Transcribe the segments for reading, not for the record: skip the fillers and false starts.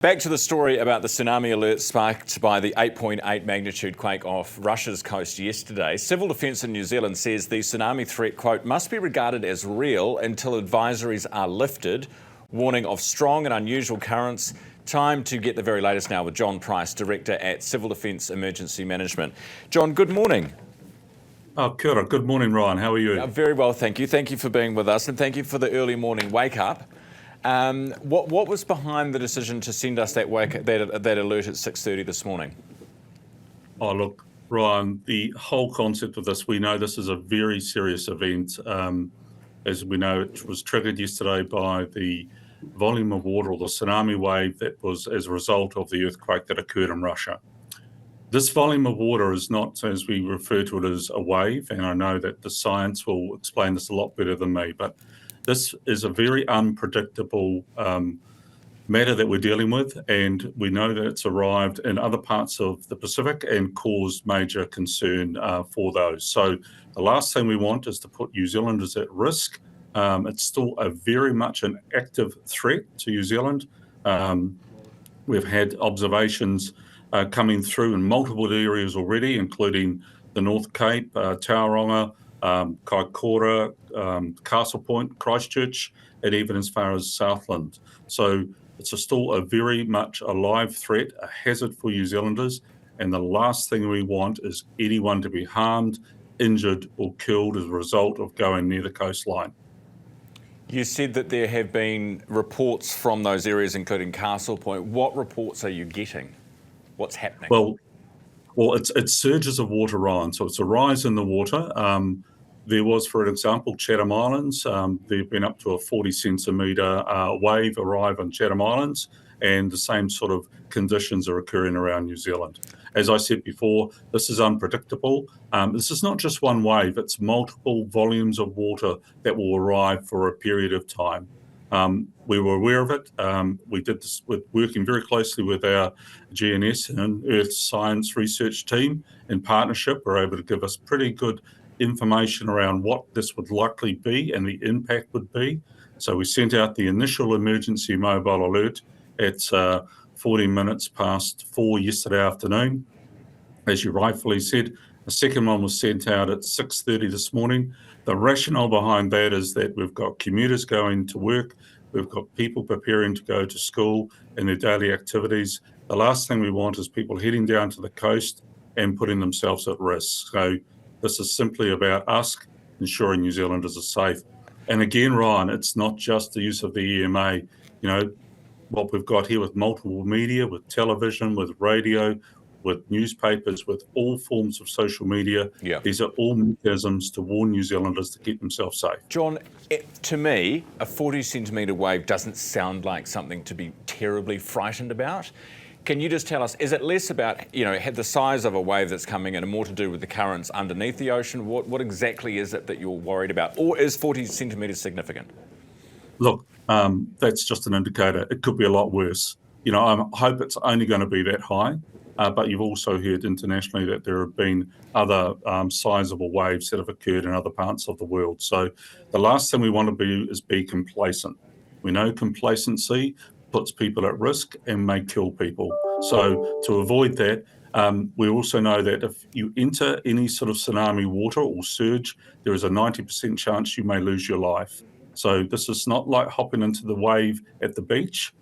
Back to the story about the tsunami alert sparked by the 8.8 magnitude quake off Russia's coast yesterday. Civil Defence in New Zealand says the tsunami threat, quote, must be regarded as real until advisories are lifted, warning of strong and unusual currents. Time to get the very latest now with John Price, Director at Civil Defence Emergency Management. John, good morning. Oh, kia ora. Good morning, Ryan. How are you? Very well, thank you. Thank you for being with us and thank you for the early morning wake up. What was behind the decision to send us that alert at 6:30 this morning? Oh, look, Ryan, the whole concept of this, we know this is a very serious event. As we know, it was triggered yesterday by the volume of water or the tsunami wave that was as a result of the earthquake that occurred in Russia. This volume of water is not, as we refer to it, as a wave, and I know that the science will explain this a lot better than me, but this is a very unpredictable matter that we're dealing with, and we know that it's arrived in other parts of the Pacific and caused major concern for those. So the last thing we want is to put New Zealanders at risk. It's still very much an active threat to New Zealand. We've had observations coming through in multiple areas already, including the North Cape, Tauranga, Kaikoura, Castle Point, Christchurch, and even as far as Southland. So it's still very much a live threat, a hazard for New Zealanders, and the last thing we want is anyone to be harmed, injured or killed as a result of going near the coastline. You said that there have been reports from those areas, including Castle Point. What reports are you getting? What's happening? Well, it's surges of water, Ryan. So it's a rise in the water. There was, for example, Chatham Islands. There've been up to a 40 centimetre wave arrive on Chatham Islands, and the same sort of conditions are occurring around New Zealand. As I said before, this is unpredictable. This is not just one wave, it's multiple volumes of water that will arrive for a period of time. We were aware of it. We did this with working very closely with our GNS and Earth Science Research team in partnership. We're able to give us pretty good information around what this would likely be and the impact would be. So we sent out the initial emergency mobile alert at 14 minutes past 4 yesterday afternoon. As you rightfully said, the second one was sent out at 6:30 this morning. The rationale behind that is that we've got commuters going to work, we've got people preparing to go to school in their daily activities. The last thing we want is people heading down to the coast and putting themselves at risk. So this is simply about us ensuring New Zealanders are safe. And again, Ryan, it's not just the use of the EMA. You know, what we've got here with multiple media, with television, with radio, with newspapers, with all forms of social media. Yeah. These are all mechanisms to warn New Zealanders to keep themselves safe. John, to me, a 40 centimetre wave doesn't sound like something to be terribly frightened about. Can you just tell us, is it less about, the size of a wave that's coming in and more to do with the currents underneath the ocean? What exactly is it that you're worried about? Or is 40 centimetres significant? Look, that's just an indicator. It could be a lot worse. I hope it's only going to be that high. But you've also heard internationally that there have been other sizable waves that have occurred in other parts of the world. So the last thing we want to be complacent. We know complacency puts people at risk and may kill people. So to avoid that, we also know that if you enter any sort of tsunami water or surge, there is a 90% chance you may lose your life. So this is not like hopping into the wave at the beach.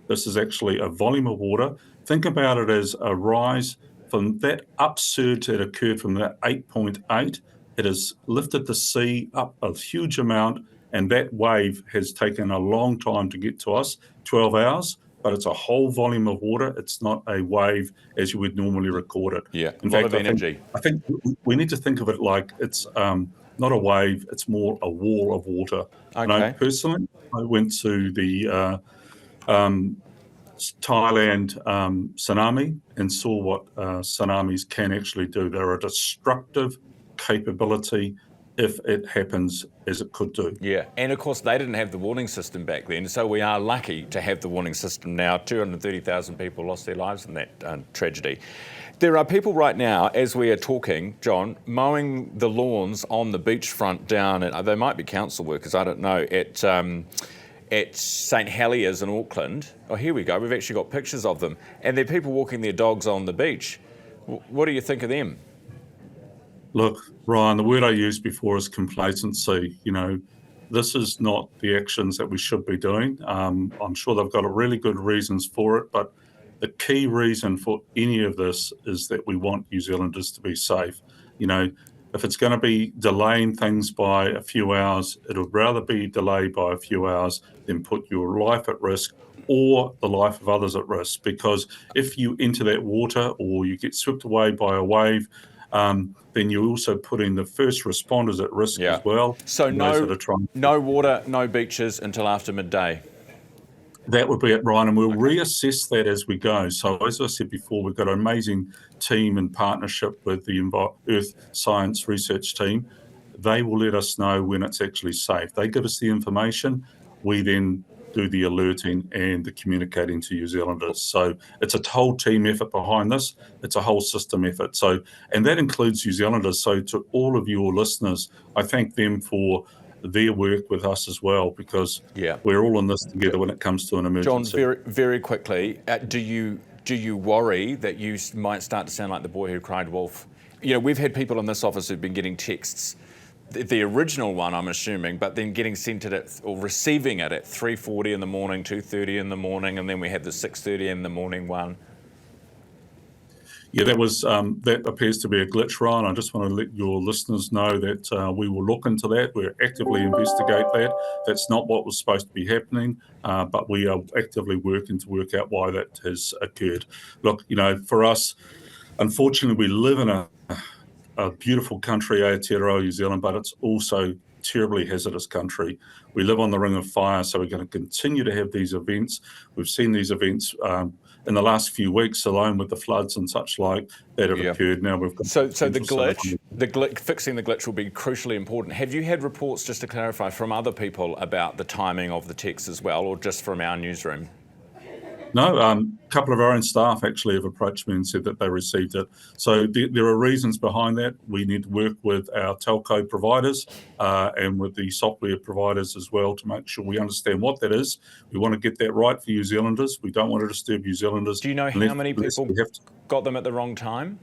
This is actually a volume of water. Think about it as a rise from that upsurge that occurred from that 8.8. It has lifted the sea up a huge amount, and that wave has taken a long time to get to us, 12 hours, but it's a whole volume of water. It's not a wave as you would normally record it. Yeah, a lot of energy. I think we need to think of it like it's not a wave, it's more a wall of water. Okay. And personally, I went to the Thailand tsunami and saw what tsunamis can actually do. They're a destructive capability if it happens as it could do. Yeah, and of course they didn't have the warning system back then, so we are lucky to have the warning system now. 230,000 people lost their lives in that tragedy. There are people right now, as we are talking, John, mowing the lawns on the beachfront down, they might be council workers, I don't know, at St Heliers in Auckland. Oh, here we go. We've actually got pictures of them. And they're people walking their dogs on the beach. What do you think of them? Look, Ryan, the word I used before is complacency. This is not the actions that we should be doing. I'm sure they've got really good reasons for it, but the key reason for any of this is that we want New Zealanders to be safe. If it's going to be delaying things by a few hours, it would rather be delayed by a few hours than put your life at risk or the life of others at risk. Because if you enter that water or you get swept away by a wave, then you're also putting the first responders at risk as well. So no water, no beaches until after midday. That would be it, Ryan, and we'll reassess that as we go. So as I said before, we've got an amazing team in partnership with the Earth Science Research team. They will let us know when it's actually safe. They give us the information. We then do the alerting and the communicating to New Zealanders. So it's a whole team effort behind this. It's a whole system effort. And that includes New Zealanders. So to all of your listeners, I thank them for their work with us as well, because we're all in this together when it comes to an emergency. John, very, very quickly, do you worry that you might start to sound like the boy who cried wolf? We've had people in this office who've been getting texts, the original one, I'm assuming, but then getting sent it at, or receiving it at 3:40 in the morning, 2:30 in the morning, and then we had the 6:30 in the morning one. Yeah, that appears to be a glitch, Ryan. I just want to let your listeners know that we will look into that. We'll actively investigate that. That's not what was supposed to be happening, but we are actively working to work out why that has occurred. Look, for us, unfortunately, we live in a beautiful country, Aotearoa, New Zealand, but it's also terribly hazardous country. We live on the ring of fire, so we're going to continue to have these events. We've seen these events in the last few weeks alone with the floods and such like that have occurred. Now we've got so the glitch, fixing the glitch will be crucially important. Have you had reports, just to clarify, from other people about the timing of the text as well, or just from our newsroom? No, a couple of our own staff actually have approached me and said that they received it. So there are reasons behind that. We need to work with our telco providers and with the software providers as well to make sure we understand what that is. We want to get that right for New Zealanders. We don't want to disturb New Zealanders. Do you know how many people got them at the wrong time?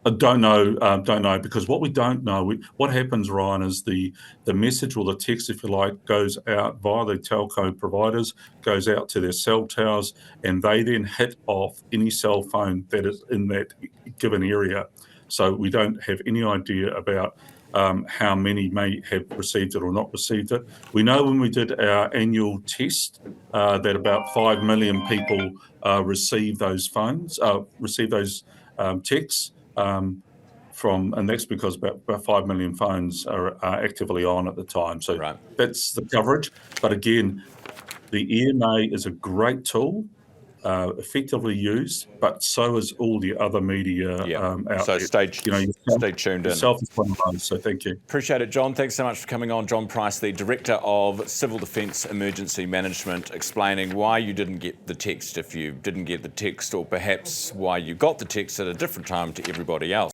I don't know, because what we don't know, what happens, Ryan, is the message or the text, if you like, goes out via the telco providers, goes out to their cell towers, and they then hit off any cell phone that is in that given area. So we don't have any idea about how many may have received it or not received it. We know when we did our annual test that about 5 million people received those phones, received those texts. And that's because about 5 million phones are actively on at the time. So that's the coverage. But again, the EMA is a great tool, effectively used, but so is all the other media out so there. Stay tuned in. Yourself is one of those, so thank you. Appreciate it, John. Thanks so much for coming on. John Price, the Director of Civil Defence Emergency Management, explaining why you didn't get the text if you didn't get the text, or perhaps why you got the text at a different time to everybody else.